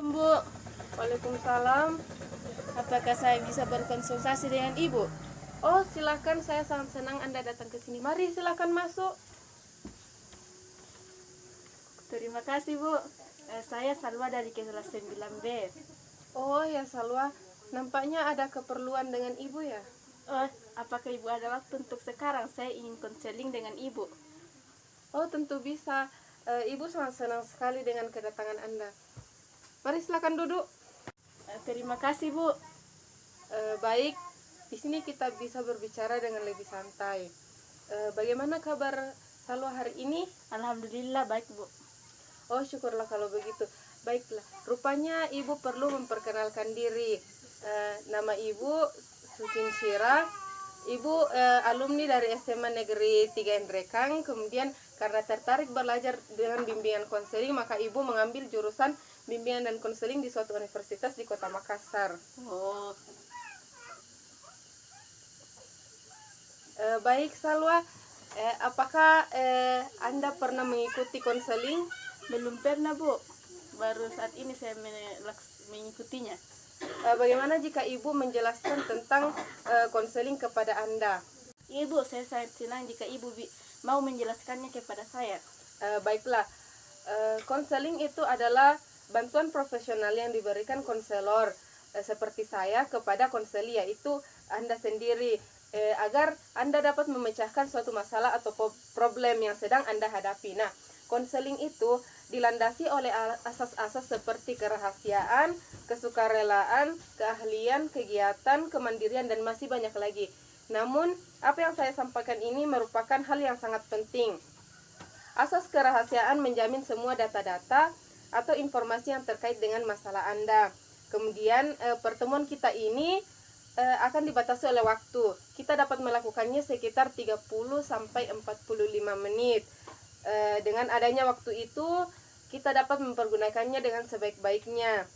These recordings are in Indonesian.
Assalamualaikum, Bu. Waalaikumsalam. Apakah saya bisa berkonsultasi dengan Ibu? Oh, silakan. Saya sangat senang Anda datang ke sini. Mari, silakan masuk. Terima kasih, Bu. Saya Salwa dari kelas 9B. Oh, ya Salwa. Nampaknya ada keperluan dengan Ibu ya? Apakah Ibu ada waktu untuk sekarang? Saya ingin konseling dengan Ibu. Oh, tentu bisa. Ibu sangat senang sekali dengan kedatangan Anda. Mari, silakan duduk. Terima kasih, Bu. Baik, di sini kita bisa berbicara dengan lebih santai. Bagaimana kabar Salwa hari ini? Alhamdulillah baik, Bu. Oh, syukurlah kalau begitu. Baiklah, rupanya Ibu perlu memperkenalkan diri. Nama Ibu Sucin Syira. Ibu alumni dari SMA Negeri 3 Endrekang. Kemudian karena tertarik belajar dengan bimbingan konseling, maka Ibu mengambil jurusan bimbingan dan konseling di suatu universitas di Kota Makassar. Oh, Baik Salwa, apakah Anda pernah mengikuti konseling? belum pernah, Bu. Baru saat ini saya mengikutinya. Bagaimana jika Ibu menjelaskan tentang konseling kepada Anda? Ibu, saya sangat senang jika Ibu mau menjelaskannya kepada saya. Baiklah, konseling itu adalah bantuan profesional yang diberikan konselor seperti saya kepada konseli, yaitu Anda sendiri, agar Anda dapat memecahkan suatu masalah atau problem yang sedang Anda hadapi. Nah, konseling itu dilandasi oleh asas-asas seperti kerahasiaan, kesukarelaan, keahlian, kegiatan, kemandirian, dan masih banyak lagi. Namun, apa yang saya sampaikan ini merupakan hal yang sangat penting. Asas kerahasiaan menjamin semua data-data atau informasi yang terkait dengan masalah Anda. Kemudian, pertemuan kita ini akan dibatasi oleh waktu. Kita dapat melakukannya sekitar 30 sampai 45 menit. Dengan adanya waktu itu, kita dapat mempergunakannya dengan sebaik-baiknya.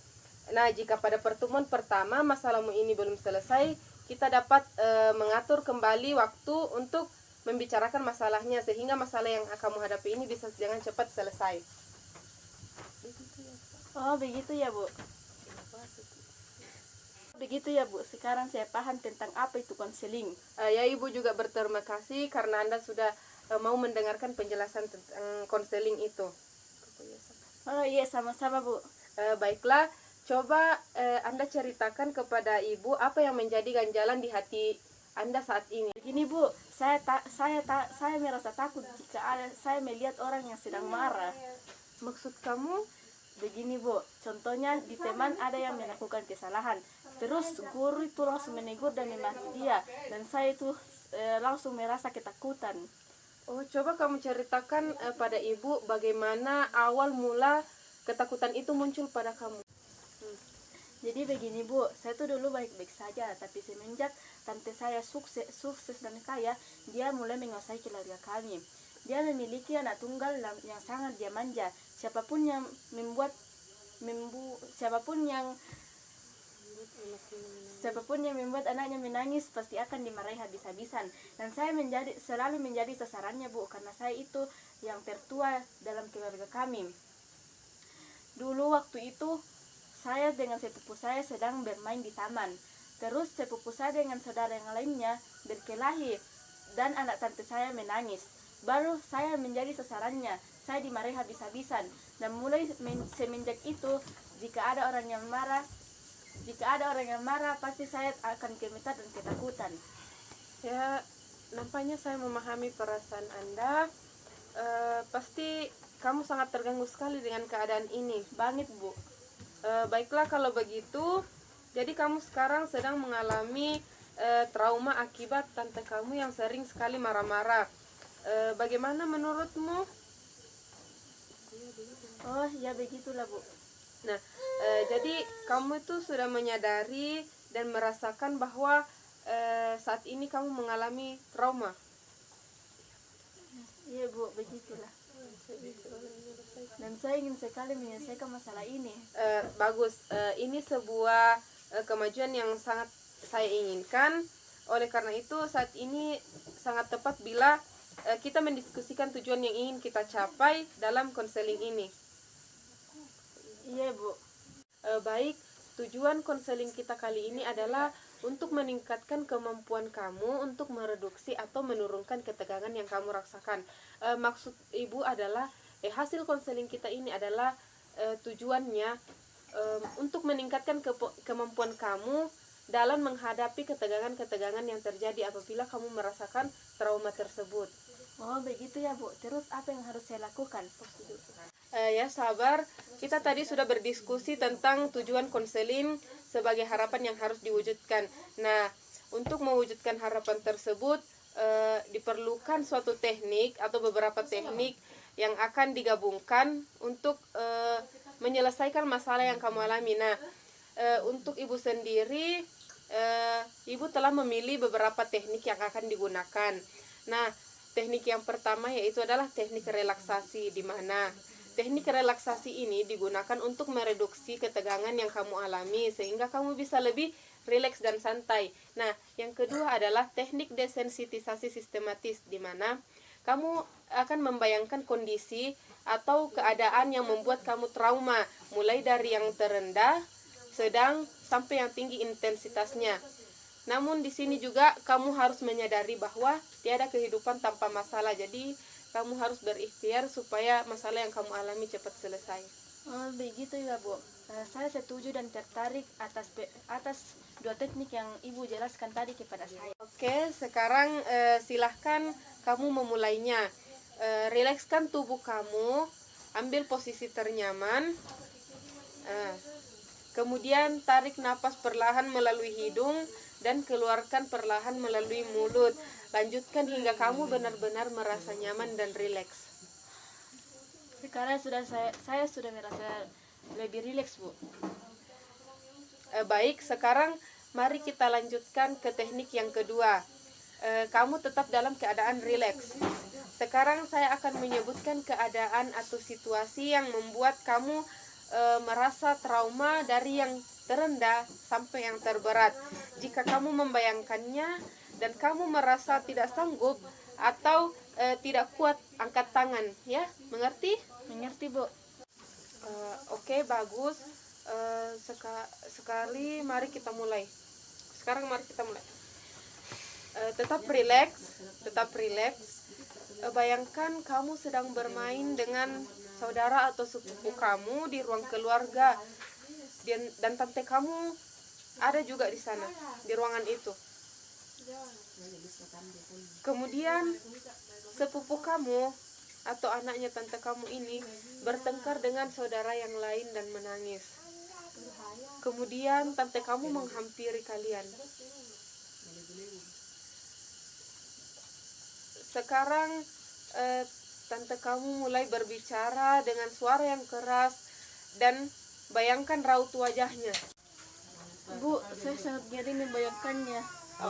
Nah, jika pada pertemuan pertama masalahmu ini belum selesai, kita dapat mengatur kembali waktu untuk membicarakan masalahnya, sehingga masalah yang kamu hadapi ini bisa dengan cepat selesai. Oh, begitu ya, Bu. Begitu ya, Bu. Sekarang saya paham tentang apa itu konseling. Ya, Ibu juga berterima kasih karena Anda sudah mau mendengarkan penjelasan tentang konseling itu. Oh iya, sama-sama, Bu. Baiklah, coba Anda ceritakan kepada Ibu apa yang menjadi ganjalan di hati Anda saat ini. Begini, Bu, saya merasa takut jika saya melihat orang yang sedang marah. Maksud kamu? Begini, Bu, contohnya di teman ada yang melakukan kesalahan, terus guru itu langsung menegur dan memaki dia, dan saya itu langsung merasa ketakutan. Oh, coba kamu ceritakan pada Ibu bagaimana awal mula ketakutan itu muncul pada kamu. Jadi begini, Bu, saya tuh dulu baik-baik saja, tapi semenjak tante saya sukses dan kaya, dia mulai menguasai keluarga kami. Dia memiliki anak tunggal yang sangat dia manja. Siapapun yang membuat anaknya menangis pasti akan dimarahi habis-habisan. Dan saya selalu menjadi sasarannya, Bu, karena saya itu yang tertua dalam keluarga kami. Dulu waktu itu saya dengan sepupu saya sedang bermain di taman. Terus sepupu saya dengan saudara yang lainnya berkelahi dan anak tante saya menangis. Baru saya menjadi sasarannya. Saya dimarahi habis-habisan. Dan mulai semenjak itu, jika ada orang yang marah, pasti saya akan gemetar dan ketakutan. Ya, nampaknya saya memahami perasaan Anda. Pasti kamu sangat terganggu sekali dengan keadaan ini. Banget, Bu. Baiklah kalau begitu, jadi kamu sekarang sedang mengalami trauma akibat tante kamu yang sering sekali marah-marah. Bagaimana menurutmu? Oh, ya begitulah, Bu. Nah, jadi kamu itu sudah menyadari dan merasakan bahwa saat ini kamu mengalami trauma. Iya, Bu, begitulah. Dan saya ingin sekali menyelesaikan masalah ini. Bagus, ini sebuah kemajuan yang sangat saya inginkan. Oleh karena itu saat ini sangat tepat bila kita mendiskusikan tujuan yang ingin kita capai dalam konseling ini. Iya, Bu. Baik, tujuan konseling kita kali ini adalah untuk meningkatkan kemampuan kamu untuk mereduksi atau menurunkan ketegangan yang kamu rasakan. Maksud ibu adalah hasil konseling kita ini adalah tujuannya untuk meningkatkan kemampuan kamu dalam menghadapi ketegangan-ketegangan yang terjadi apabila kamu merasakan trauma tersebut. Oh begitu ya Bu, terus apa yang harus saya lakukan? Ya sabar, kita tadi sudah berdiskusi tentang tujuan konseling sebagai harapan yang harus diwujudkan. Nah, untuk mewujudkan harapan tersebut diperlukan suatu teknik atau beberapa teknik yang akan digabungkan untuk menyelesaikan masalah yang kamu alami. Nah, untuk ibu sendiri, ibu telah memilih beberapa teknik yang akan digunakan. Nah, teknik yang pertama yaitu adalah teknik relaksasi, di mana teknik relaksasi ini digunakan untuk mereduksi ketegangan yang kamu alami sehingga kamu bisa lebih rileks dan santai. Nah, yang kedua adalah teknik desensitisasi sistematis, di mana kamu akan membayangkan kondisi atau keadaan yang membuat kamu trauma, mulai dari yang terendah, sedang, sampai yang tinggi intensitasnya. Namun di sini juga kamu harus menyadari bahwa tiada kehidupan tanpa masalah. Jadi kamu harus berikhtiar supaya masalah yang kamu alami cepat selesai. Oh begitu ya Bu. Saya setuju dan tertarik atas dua teknik yang Ibu jelaskan tadi kepada saya. Oke, sekarang silahkan kamu memulainya. Rilekskan tubuh kamu, ambil posisi ternyaman. Kemudian tarik napas perlahan melalui hidung dan keluarkan perlahan melalui mulut. Lanjutkan hingga kamu benar-benar merasa nyaman dan rileks. Sekarang saya sudah merasa lebih rileks Bu. Baik, sekarang mari kita lanjutkan ke teknik yang kedua. Kamu tetap dalam keadaan rileks. Sekarang saya akan menyebutkan keadaan atau situasi yang membuat kamu merasa trauma dari yang terendah sampai yang terberat. Jika kamu membayangkannya dan kamu merasa tidak sanggup atau tidak kuat, angkat tangan, ya, mengerti? Mengerti Bu. Oke, bagus. Sekali, mari kita mulai. Sekarang mari kita mulai. Tetap rileks, tetap rileks. Bayangkan kamu sedang bermain dengan saudara atau sepupu kamu di ruang keluarga, dan tante kamu ada juga di sana, di ruangan itu. Kemudian sepupu kamu atau anaknya tante kamu ini bertengkar dengan saudara yang lain dan menangis. Kemudian tante kamu menghampiri kalian. Sekarang tante kamu mulai berbicara dengan suara yang keras dan bayangkan raut wajahnya. Bu, saya sangat ngeri membayangkannya.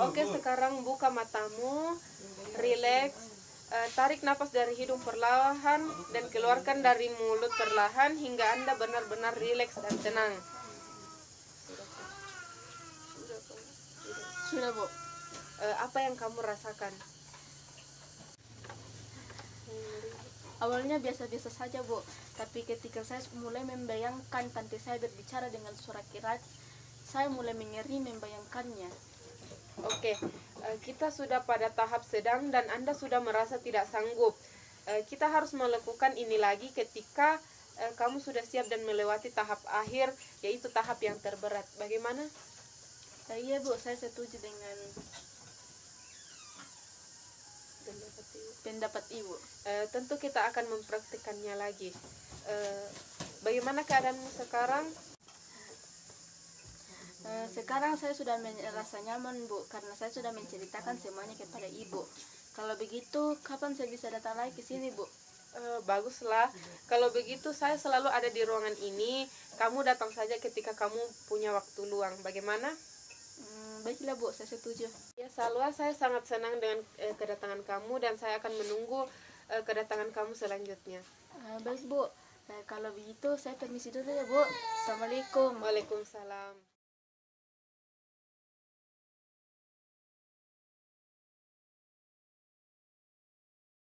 Oke, sekarang buka matamu, rileks, tarik nafas dari hidung perlahan dan keluarkan dari mulut perlahan hingga Anda benar-benar rileks dan tenang. Sudah Bu. Apa yang kamu rasakan? Awalnya biasa-biasa saja Bu, tapi ketika saya mulai membayangkan tante saya berbicara dengan suara keras, saya mulai mengeri membayangkannya. Oke, kita sudah pada tahap sedang dan Anda sudah merasa tidak sanggup. Kita harus melakukan ini lagi ketika kamu sudah siap dan melewati tahap akhir, yaitu tahap yang terberat. Bagaimana? Iya Bu, saya setuju dengan pendapat Ibu. Tentu kita akan mempraktikkannya lagi. Bagaimana keadaanmu sekarang? Sekarang saya sudah merasa nyaman Bu, karena saya sudah menceritakan semuanya kepada Ibu. Kalau begitu, kapan saya bisa datang lagi ke sini Bu? Baguslah. Kalau begitu saya selalu ada di ruangan ini. Kamu datang saja ketika kamu punya waktu luang. Bagaimana? Baiklah Bu, saya setuju. Ya Salwa, saya sangat senang dengan kedatangan kamu dan saya akan menunggu kedatangan kamu selanjutnya. Baik Bu, kalau begitu saya permisi dulu ya Bu. Assalamualaikum. Waalaikumsalam.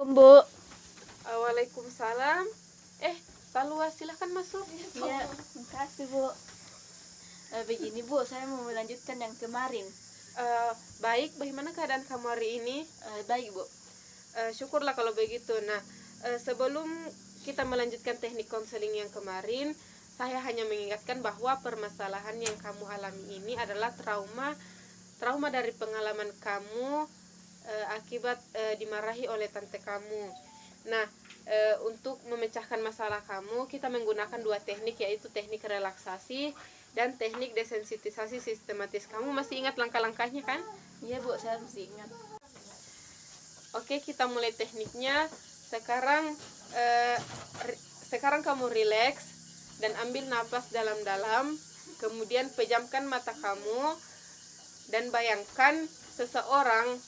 Bu. Waalaikumsalam. Salwa, silahkan masuk. Iya, makasih Bu. Begini Bu, saya mau melanjutkan yang kemarin. Baik, bagaimana keadaan kamu hari ini? Baik Bu. Syukurlah kalau begitu. Nah, sebelum kita melanjutkan teknik konseling yang kemarin, saya hanya mengingatkan bahwa permasalahan yang kamu alami ini adalah trauma dari pengalaman kamu akibat dimarahi oleh tante kamu. Nah, untuk memecahkan masalah kamu, kita menggunakan dua teknik, yaitu teknik relaksasi dan teknik desensitisasi sistematis. Kamu masih ingat langkah-langkahnya kan? Iya Bu, saya masih ingat. Oke, kita mulai tekniknya. Sekarang kamu rileks dan ambil napas dalam-dalam. Kemudian pejamkan mata kamu dan bayangkan seseorang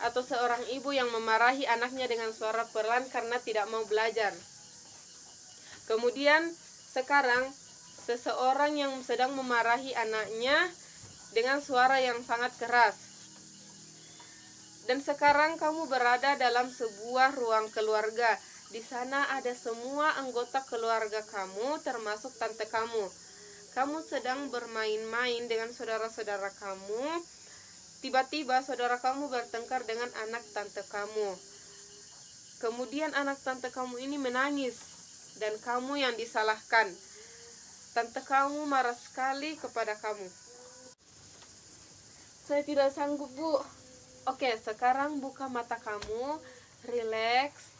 atau seorang ibu yang memarahi anaknya dengan suara pelan karena tidak mau belajar. Kemudian sekarang seseorang yang sedang memarahi anaknya dengan suara yang sangat keras. Dan sekarang kamu berada dalam sebuah ruang keluarga. Di sana ada semua anggota keluarga kamu, termasuk tante kamu. Kamu sedang bermain-main dengan saudara-saudara kamu. Tiba-tiba saudara kamu bertengkar dengan anak tante kamu. Kemudian anak tante kamu ini menangis dan kamu yang disalahkan. Tante kamu marah sekali kepada kamu. Saya tidak sanggup Bu. Oke, sekarang buka mata kamu, rileks,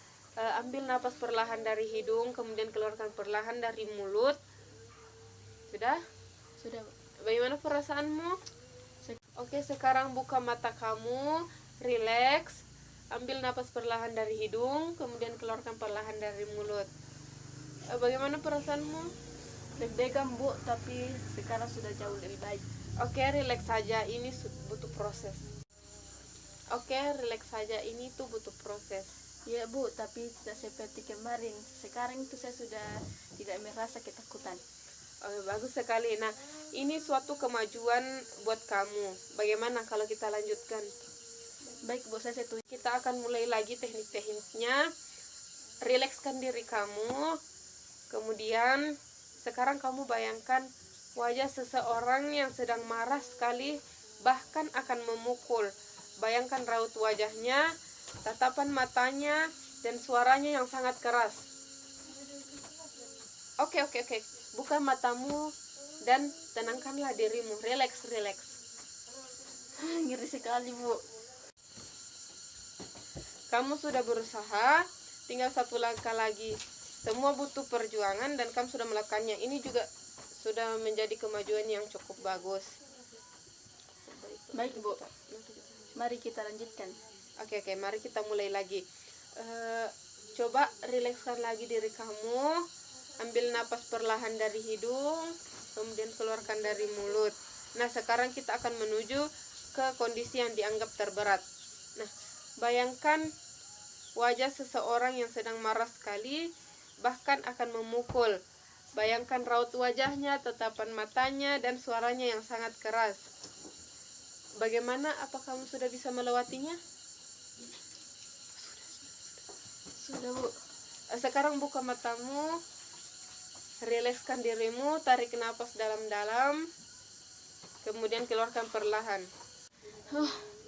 ambil napas perlahan dari hidung, kemudian keluarkan perlahan dari mulut. Sudah? Sudah Bu. Bagaimana perasaanmu? Oke, sekarang buka mata kamu, rileks, ambil napas perlahan dari hidung, kemudian keluarkan perlahan dari mulut. Bagaimana perasaanmu? Deg-degan Bu, tapi sekarang sudah jauh lebih baik. Oke, rileks saja, ini butuh proses. Oke, rileks saja, ini tuh butuh proses. Iya Bu, tapi tidak seperti kemarin. Sekarang itu saya sudah tidak merasa ketakutan. Bagus sekali. Nah, ini suatu kemajuan buat kamu. Bagaimana kalau kita lanjutkan? Baik Bu, saya setuju. Kita akan mulai lagi teknik-tekniknya. Rilekskan diri kamu. Kemudian sekarang kamu bayangkan wajah seseorang yang sedang marah sekali, bahkan akan memukul. Bayangkan raut wajahnya, tatapan matanya, dan suaranya yang sangat keras. Oke. Buka matamu dan tenangkanlah dirimu. Rileks. Ngeri sekali Bu. Kamu sudah berusaha, tinggal satu langkah lagi. Semua butuh perjuangan dan kamu sudah melakukannya. Ini juga sudah menjadi kemajuan yang cukup bagus. Baik Bu, mari kita lanjutkan. Oke, mari kita mulai lagi. Coba rilekskan lagi diri kamu. Ambil napas perlahan dari hidung, kemudian keluarkan dari mulut. Nah, sekarang kita akan menuju ke kondisi yang dianggap terberat. Nah, bayangkan wajah seseorang yang sedang marah sekali, bahkan akan memukul. Bayangkan raut wajahnya, tatapan matanya, dan suaranya yang sangat keras. Bagaimana? Apa kamu sudah bisa melewatinya? Sudah Bu. Sekarang buka matamu, rilekskan dirimu, tarik napas dalam-dalam, kemudian keluarkan perlahan.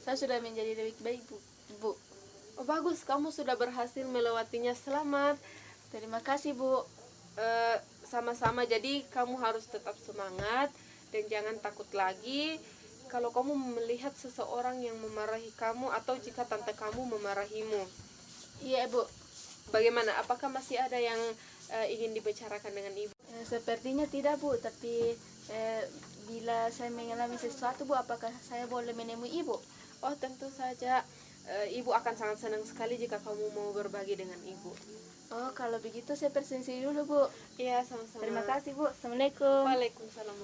Saya sudah menjadi lebih baik Bu. Oh, bagus, kamu sudah berhasil melewatinya. Selamat. Terima kasih Bu. Sama-sama. Jadi kamu harus tetap semangat dan jangan takut lagi kalau kamu melihat seseorang yang memarahi kamu atau jika tante kamu memarahimu. Iya Bu. Bagaimana? Apakah masih ada yang ingin dibicarakan dengan ibu? Sepertinya tidak Bu, tapi bila saya mengalami sesuatu Bu, apakah saya boleh menemui Ibu? Oh, tentu saja. Ibu akan sangat senang sekali jika kamu mau berbagi dengan ibu. Oh, kalau begitu saya persensi dulu Bu. Iya, sama-sama. Terima kasih Bu. Assalamualaikum. Waalaikumsalam.